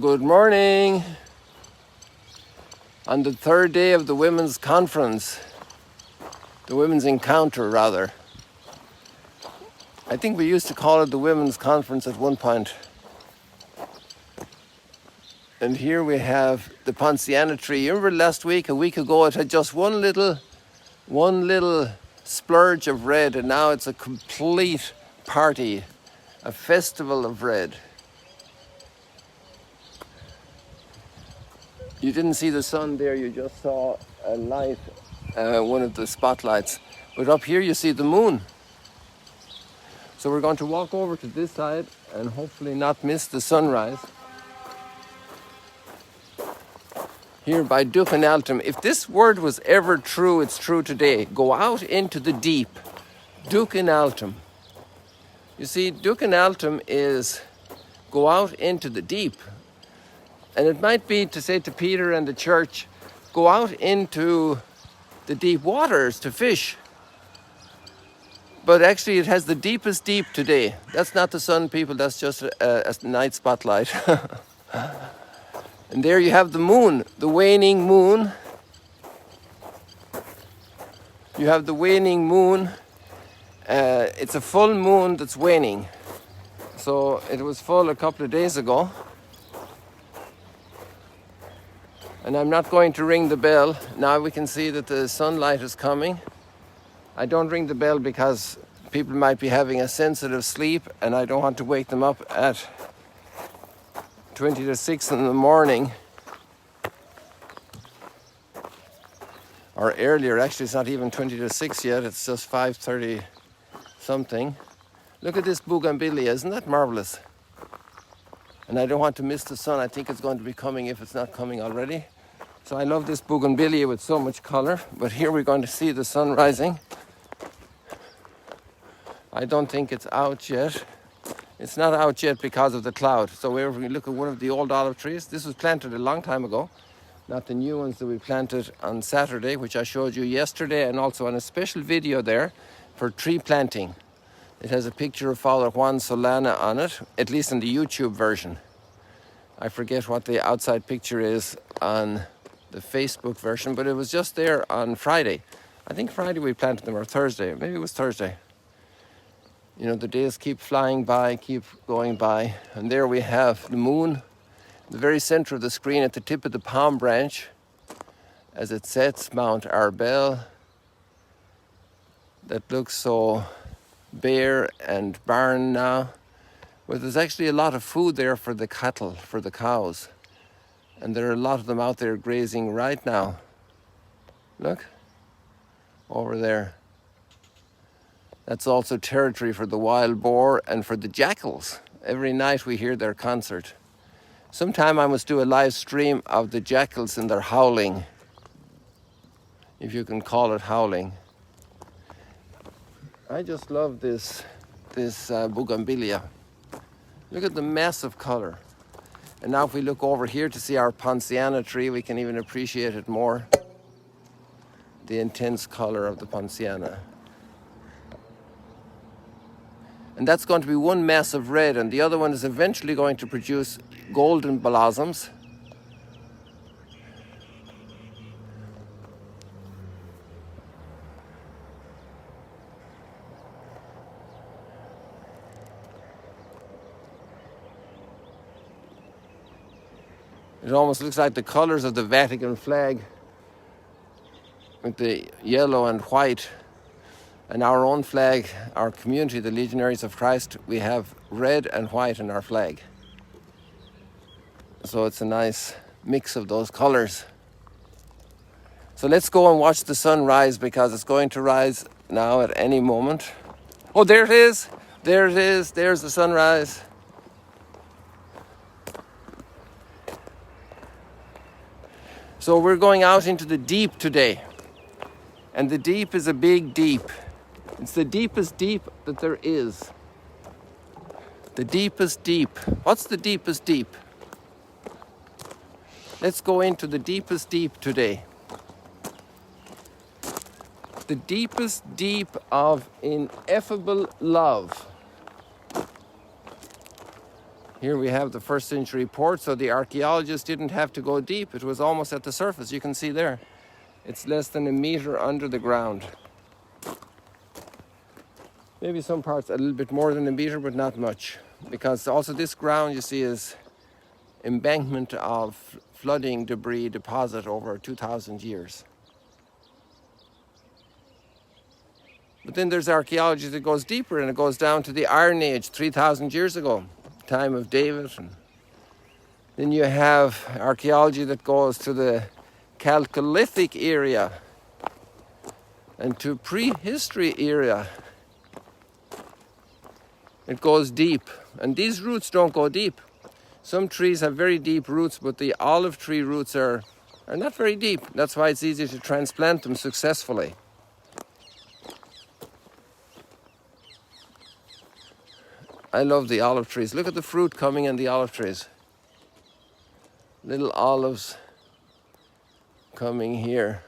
Good morning. On the third day of the women's conference, the women's encounter rather. I think we used to call it the women's conference at one point. And here we have the Ponciana tree. You remember last week, a week ago, it had just one little splurge of red, and now it's a complete party, a festival of red. You didn't see the sun there, you just saw a light, one of the spotlights. But up here you see the moon. So we're going to walk over to this side and hopefully not miss the sunrise. Here by Ducan Altum. If this word was ever true, it's true today. Go out into the deep. Ducan Altum. You see, Ducan Altum is go out into the deep. And it might be to say to Peter and the church, go out into the deep waters to fish. But actually it has the deepest deep today. That's not the sun, people, that's just a night spotlight. And there you have the moon, the waning moon. You have the waning moon. It's a full moon that's waning. So it was full a couple of days ago. And I'm not going to ring the bell. Now we can see that the sunlight is coming. I don't ring the bell because people might be having a sensitive sleep and I don't want to wake them up at 20 to 6 in the morning. Or earlier, actually it's not even 20 to 6 yet, it's just 5:30 something. Look at this bougainvillea, isn't that marvelous? And I don't want to miss the sun. I think it's going to be coming if it's not coming already. So I love this bougainvillea with so much color. But here we're going to see the sun rising. I don't think it's out yet. It's not out yet because of the cloud. So wherever we look at one of the old olive trees, this was planted a long time ago. Not the new ones that we planted on Saturday, which I showed you yesterday, and also on a special video there for tree planting. It has a picture of Father Juan Solana on it, at least in the YouTube version. I forget what the outside picture is on the Facebook version, but it was just there on Friday. I think Friday we planted them, or Thursday. Maybe it was Thursday. You know, the days keep flying by, keep going by. And there we have the moon, the very center of the screen at the tip of the palm branch. As it sets, Mount Arbel. That looks so bare and barren now. But there's actually a lot of food there for the cattle, for the cows. And there are a lot of them out there grazing right now. Look, over there. That's also territory for the wild boar and for the jackals. Every night we hear their concert. Sometime I must do a live stream of the jackals and their howling, if you can call it howling. I just love this bougainvillea. Look at the massive color. And now if we look over here to see our Ponciana tree, we can even appreciate it more. The intense color of the Ponciana. And that's going to be one mass of red, and the other one is eventually going to produce golden blossoms. It almost looks like the colors of the Vatican flag with the yellow and white. And our own flag, our community, the Legionaries of Christ, we have red and white in our flag. So it's a nice mix of those colors. So let's go and watch the sun rise, because it's going to rise now at any moment. Oh, there it is. There it is. There's the sunrise. So we're going out into the deep today. And the deep is a big deep. It's the deepest deep that there is. The deepest deep. What's the deepest deep? Let's go into the deepest deep today. The deepest deep of ineffable love. Here we have the 1st century port, so the archaeologists didn't have to go deep. It was almost at the surface. You can see there. It's less than a meter under the ground. Maybe some parts a little bit more than a meter, but not much. Because also this ground, you see, is embankment of flooding debris deposit over 2,000 years. But then there's archaeology that goes deeper, and it goes down to the Iron Age, 3,000 years ago, time of David. And then you have archaeology that goes to the Chalcolithic area and to prehistory area. It goes deep, and these roots don't go deep. Some trees have very deep roots, but the olive tree roots are not very deep. That's why it's easy to transplant them successfully. I love the olive trees. Look at the fruit coming in the olive trees. Little olives coming here.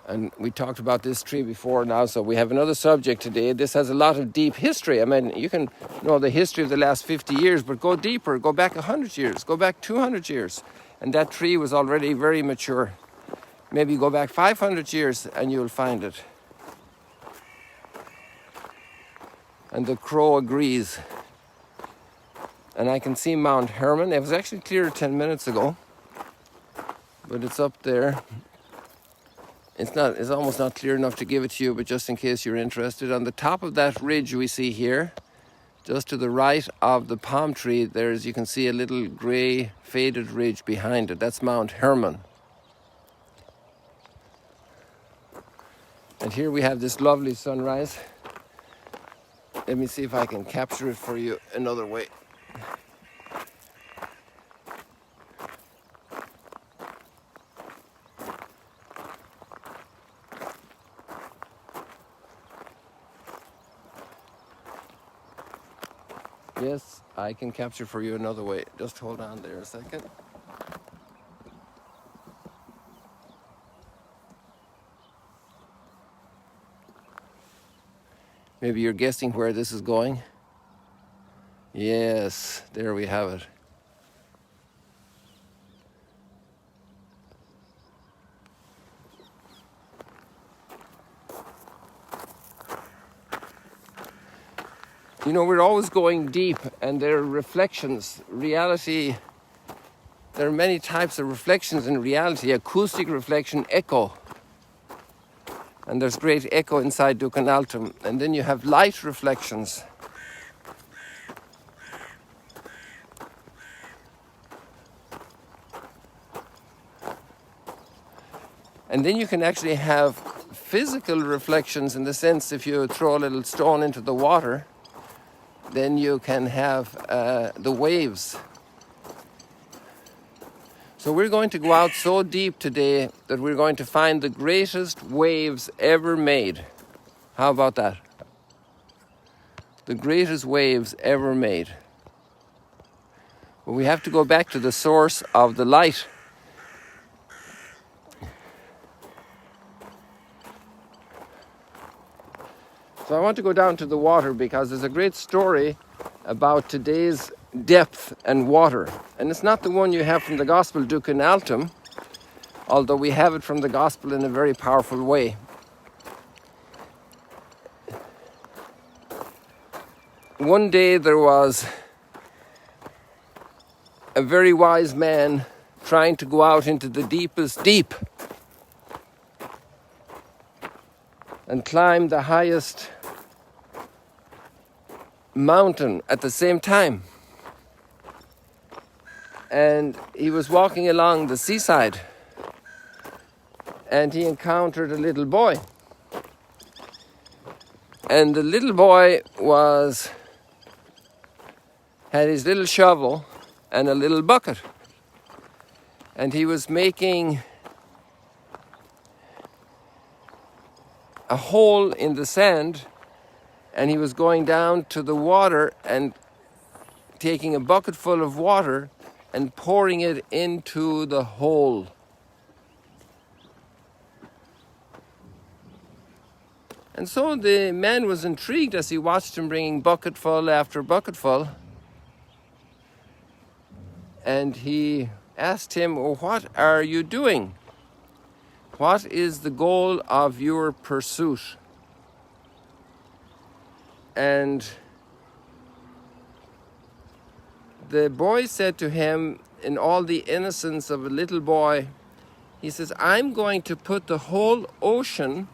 And we talked about this tree before now, so we have another subject today. This has a lot of deep history. I mean, you can know the history of the last 50 years, but go deeper, go back 100 years, go back 200 years. And that tree was already very mature. Maybe go back 500 years and you'll find it. And the crow agrees. And I can see Mount Hermon. It was actually clear 10 minutes ago, but it's up there. It's almost not clear enough to give it to you, but just in case you're interested, on the top of that ridge we see here, just to the right of the palm tree, you can see a little gray faded ridge behind it. That's Mount Hermon. And here we have this lovely sunrise. Let me see if I can capture it for you another way. Yes, I can capture for you another way. Just hold on there a second. Maybe you're guessing where this is going. Yes, there we have it. You know, we're always going deep, and there are reflections. Reality, there are many types of reflections in reality. Acoustic reflection, echo. And there's great echo inside Ducan Altum. And then you have light reflections. And then you can actually have physical reflections, in the sense if you throw a little stone into the water, then you can have the waves. So we're going to go out so deep today that we're going to find the greatest waves ever made. How about that? The greatest waves ever made. But we have to go back to the source of the light. So I want to go down to the water because there's a great story about today's depth and water. And it's not the one you have from the Gospel Ducan Altum, although we have it from the Gospel in a very powerful way. One day there was a very wise man trying to go out into the deepest deep and climb the highest mountain at the same time. And he was walking along the seaside, and he encountered a little boy. And the little boy had his little shovel and a little bucket. And he was making a hole in the sand, and he was going down to the water and taking a bucket full of water and pouring it into the hole. And so the man was intrigued as he watched him bringing bucketful after bucketful. And he asked him, "Oh, what are you doing? What is the goal of your pursuit?" And the boy said to him, in all the innocence of a little boy, he says, "I'm going to put the whole ocean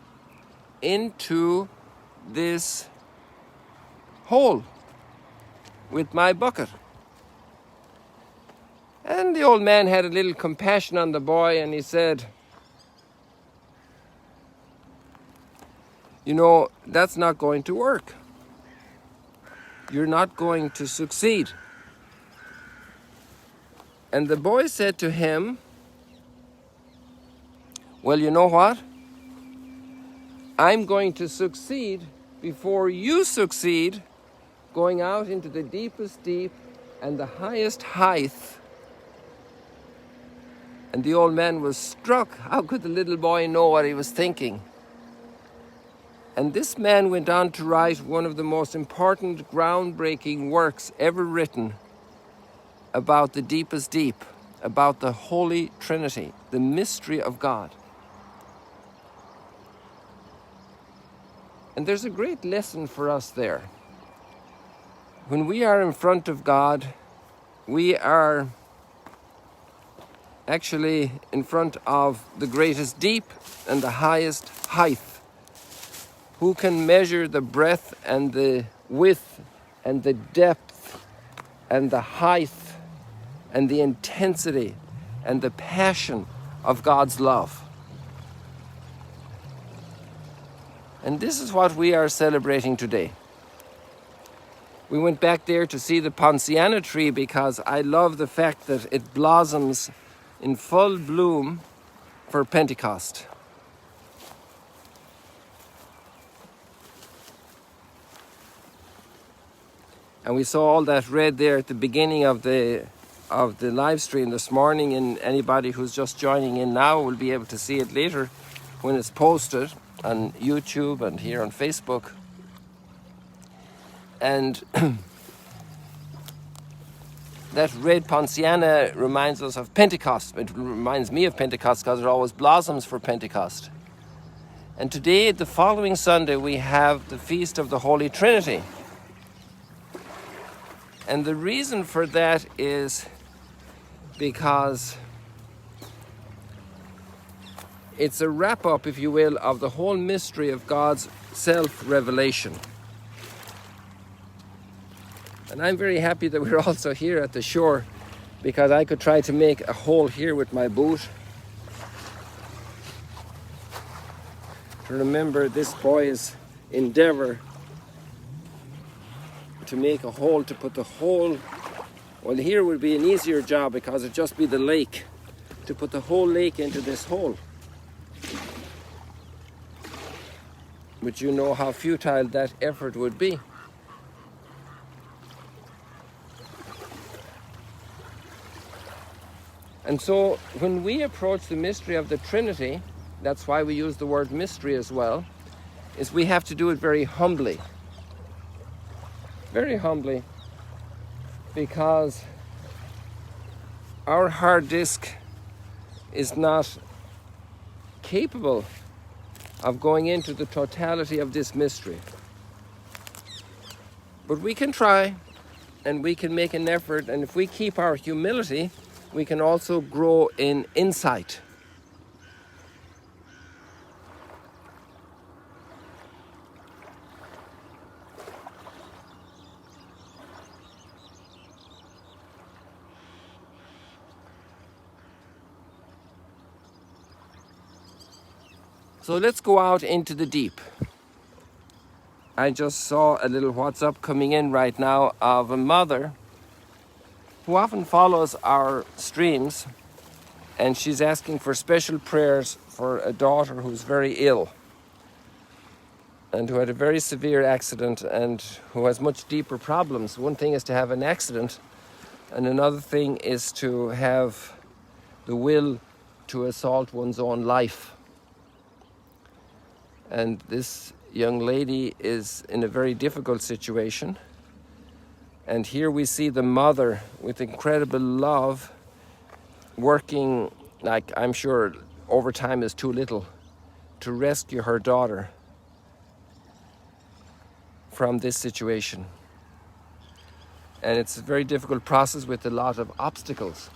into this hole with my bucket." And the old man had a little compassion on the boy, and he said, "You know, that's not going to work. You're not going to succeed." And the boy said to him, "Well, you know what? I'm going to succeed before you succeed, going out into the deepest deep and the highest height." And the old man was struck. How could the little boy know what he was thinking? And this man went on to write one of the most important, groundbreaking works ever written about the deepest deep, about the Holy Trinity, the mystery of God. And there's a great lesson for us there. When we are in front of God, we are actually in front of the greatest deep and the highest height. Who can measure the breadth and the width and the depth and the height and the intensity and the passion of God's love? And this is what we are celebrating today. We went back there to see the Ponciana tree because I love the fact that it blossoms in full bloom for Pentecost. And we saw all that red there at the beginning of the live stream this morning, and anybody who's just joining in now will be able to see it later when it's posted on YouTube and here on Facebook. And that red Ponciana reminds us of Pentecost. It reminds me of Pentecost because it always blossoms for Pentecost. And today, the following Sunday, we have the Feast of the Holy Trinity. And the reason for that is because it's a wrap-up, if you will, of the whole mystery of God's self-revelation. And I'm very happy that we're also here at the shore, because I could try to make a hole here with my boot to remember this boy's endeavor to make a hole, to put the whole, well, here would be an easier job because it'd just be the lake, to put the whole lake into this hole. But you know how futile that effort would be. And so when we approach the mystery of the Trinity, that's why we use the word mystery as well, is we have to do it very humbly. Very humbly, because our hard disk is not capable of going into the totality of this mystery. But we can try, and we can make an effort, and if we keep our humility, we can also grow in insight. So let's go out into the deep. I just saw a little WhatsApp coming in right now of a mother who often follows our streams, and she's asking for special prayers for a daughter who's very ill and who had a very severe accident and who has much deeper problems. One thing is to have an accident, and another thing is to have the will to assault one's own life. And this young lady is in a very difficult situation. And here we see the mother with incredible love working, like I'm sure overtime is too little, to rescue her daughter from this situation. And it's a very difficult process with a lot of obstacles.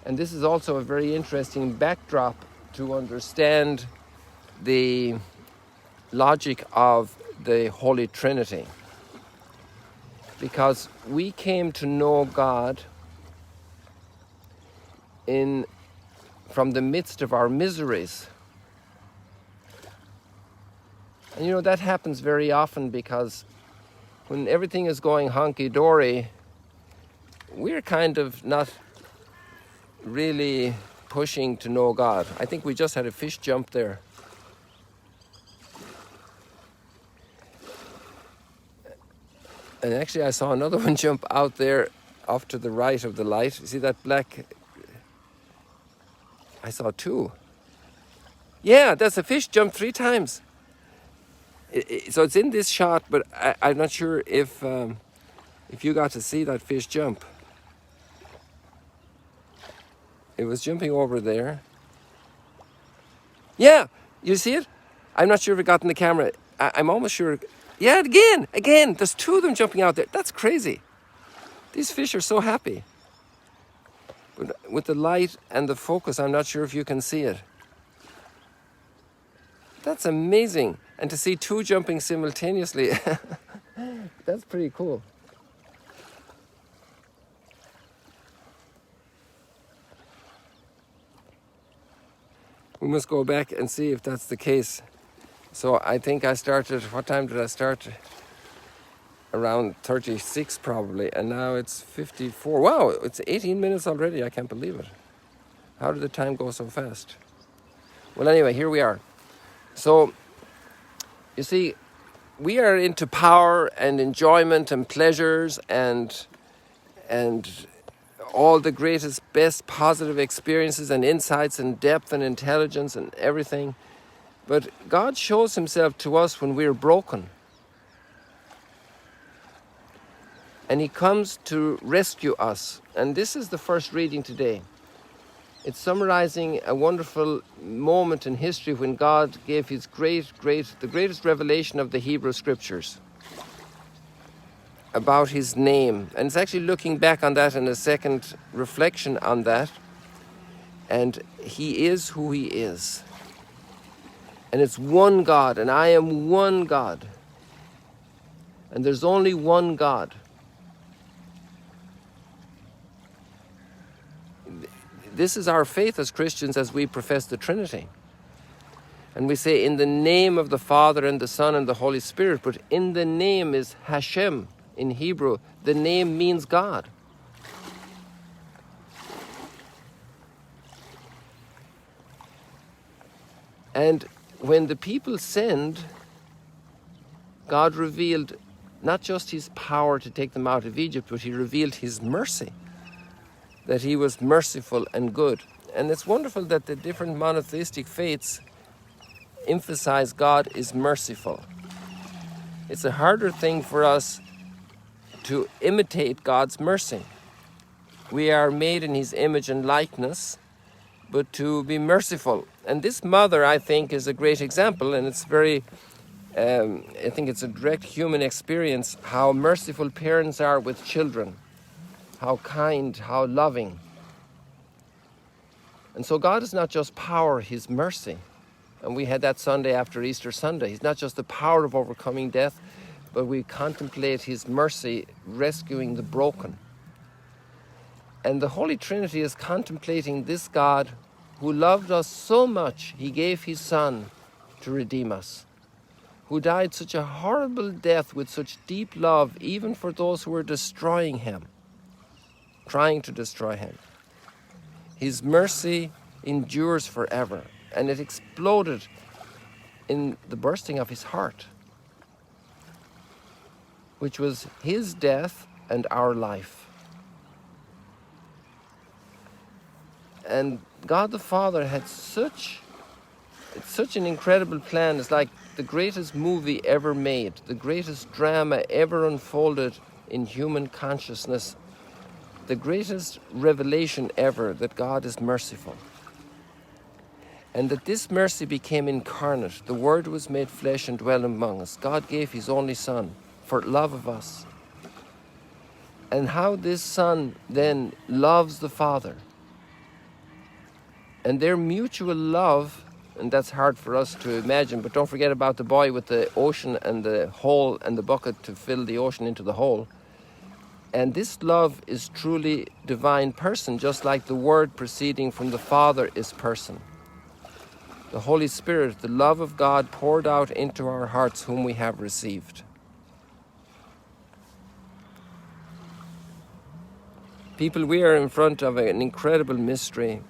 And this is also a very interesting backdrop to understand the logic of the Holy Trinity. Because we came to know God from the midst of our miseries. And you know, that happens very often because when everything is going hunky-dory, we're kind of not really pushing to know God. I think we just had a fish jump there. And actually I saw another one jump out there off to the right of the light. You see that black? I saw two. Yeah, that's a fish jumped 3 times. So it's in this shot, but I'm not sure if you got to see that fish jump. It was jumping over there. Yeah, you see it? I'm not sure if it got in the camera. I'm almost sure. Yeah, again. There's 2 of them jumping out there. That's crazy. These fish are so happy. But with the light and the focus, I'm not sure if you can see it. That's amazing. And to see 2 jumping simultaneously, that's pretty cool. We must go back and see if that's the case. So I think I started, what time did I start? Around 36 probably, and now it's 54. Wow, it's 18 minutes already. I can't believe it. How did the time go so fast? Well, anyway, here we are. So, you see, we are into power and enjoyment and pleasures and all the greatest, best positive experiences and insights and depth and intelligence and everything. But God shows himself to us when we're broken. And he comes to rescue us. And this is the first reading today. It's summarizing a wonderful moment in history when God gave his the greatest revelation of the Hebrew Scriptures about his name. And it's actually looking back on that in a second reflection on that. And he is who he is. And it's one God, and I am one God. And there's only one God. This is our faith as Christians as we profess the Trinity. And we say in the name of the Father and the Son and the Holy Spirit, but in the name is Hashem in Hebrew. The name means God. And when the people sinned, God revealed not just his power to take them out of Egypt, but he revealed his mercy. That he was merciful and good. And it's wonderful that the different monotheistic faiths emphasize God is merciful. It's a harder thing for us to imitate God's mercy. We are made in his image and likeness, but to be merciful. And this mother, I think, is a great example, and it's very, I think it's a direct human experience, how merciful parents are with children. How kind, how loving. And so God is not just power, he's mercy. And we had that Sunday after Easter Sunday. He's not just the power of overcoming death, but we contemplate his mercy rescuing the broken. And the Holy Trinity is contemplating this God who loved us so much, he gave his Son to redeem us. Who died such a horrible death with such deep love, even for those who were destroying him. Trying to destroy him. His mercy endures forever, and it exploded in the bursting of his heart, which was his death and our life. And God the Father had such It's such an incredible plan. It's like the greatest movie ever made, the greatest drama ever unfolded in human consciousness, the greatest revelation ever that God is merciful. And that this mercy became incarnate. The Word was made flesh and dwelt among us. God gave His only Son for love of us. And how this Son then loves the Father. And their mutual love, and that's hard for us to imagine, but don't forget about the boy with the ocean and the hole and the bucket to fill the ocean into the hole. And this love is truly divine person, just like the Word proceeding from the Father is person. The Holy Spirit, the love of God poured out into our hearts whom we have received. People, we are in front of an incredible mystery.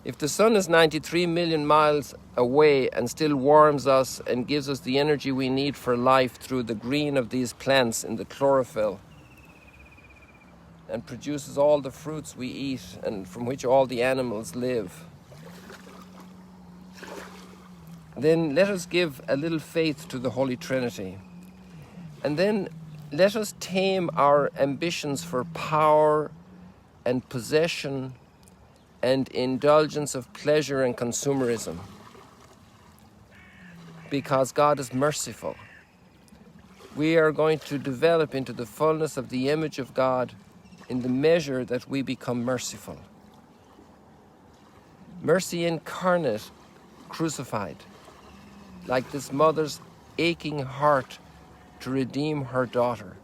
If the sun is 93 million miles away and still warms us and gives us the energy we need for life through the green of these plants in the chlorophyll, and produces all the fruits we eat and from which all the animals live, then let us give a little faith to the Holy Trinity. And then let us tame our ambitions for power and possession and indulgence of pleasure and consumerism. Because God is merciful. We are going to develop into the fullness of the image of God in the measure that we become merciful. Mercy incarnate, crucified, like this mother's aching heart to redeem her daughter.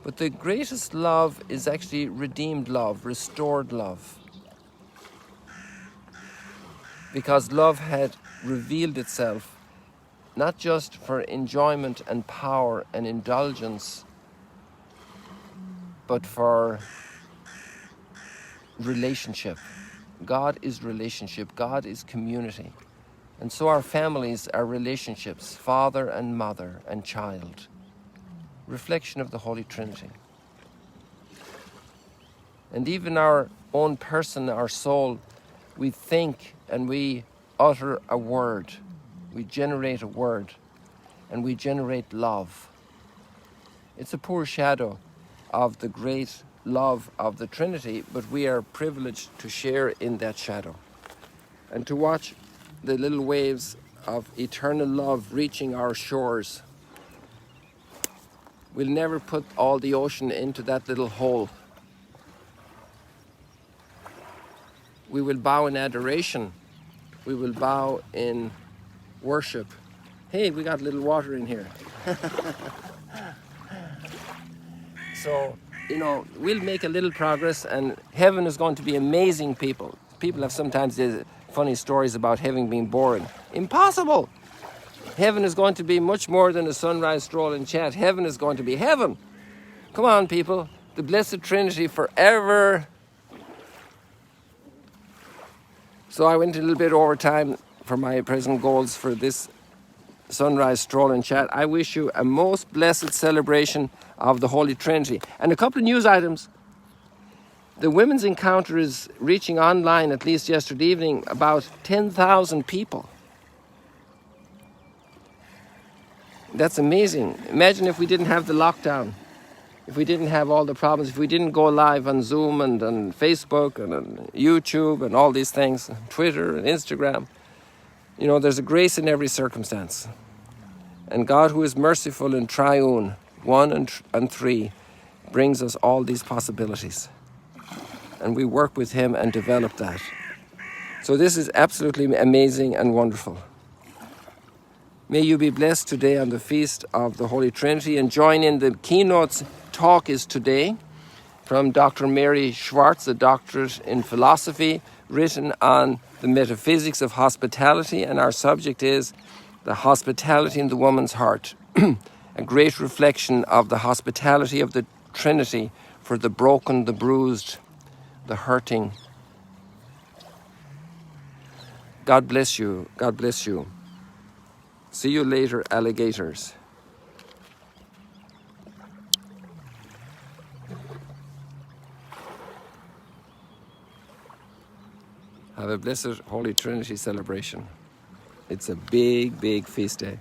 But the greatest love is actually redeemed love, restored love. Because love had revealed itself, not just for enjoyment and power and indulgence, but for relationship. God is relationship. God is community. And so our families are relationships, father and mother and child. Reflection of the Holy Trinity. And even our own person, our soul, we think and we utter a word. We generate a word and we generate love. It's a poor shadow of the great love of the Trinity, but we are privileged to share in that shadow and to watch the little waves of eternal love reaching our shores. We'll never put all the ocean into that little hole. We will bow in adoration. We will bow in worship. Hey, we got a little water in here. So, we'll make a little progress, and heaven is going to be amazing, people. People have sometimes funny stories about heaven being boring. Impossible! Heaven is going to be much more than a sunrise stroll and chat. Heaven is going to be heaven. Come on, people. The Blessed Trinity forever. So I went a little bit over time for my present goals for this sunrise stroll and chat. I wish you a most blessed celebration of the Holy Trinity. And a couple of news items. The Women's Encounter is reaching online, at least yesterday evening, about 10,000 people. That's amazing. Imagine if we didn't have the lockdown, if we didn't have all the problems, if we didn't go live on Zoom and on Facebook and on YouTube and all these things, Twitter and Instagram. There's a grace in every circumstance. And God, who is merciful and triune, one and three, brings us all these possibilities. And we work with Him and develop that. So this is absolutely amazing and wonderful. May you be blessed today on the Feast of the Holy Trinity, and join in the keynote talk is today from Dr. Mary Schwartz, a doctorate in philosophy, written on the metaphysics of hospitality, and our subject is the hospitality in the woman's heart, a great reflection of the hospitality of the Trinity for the broken, the bruised, the hurting. God bless you. God bless you. See you later, alligators. Have a blessed Holy Trinity celebration. It's a big, big feast day.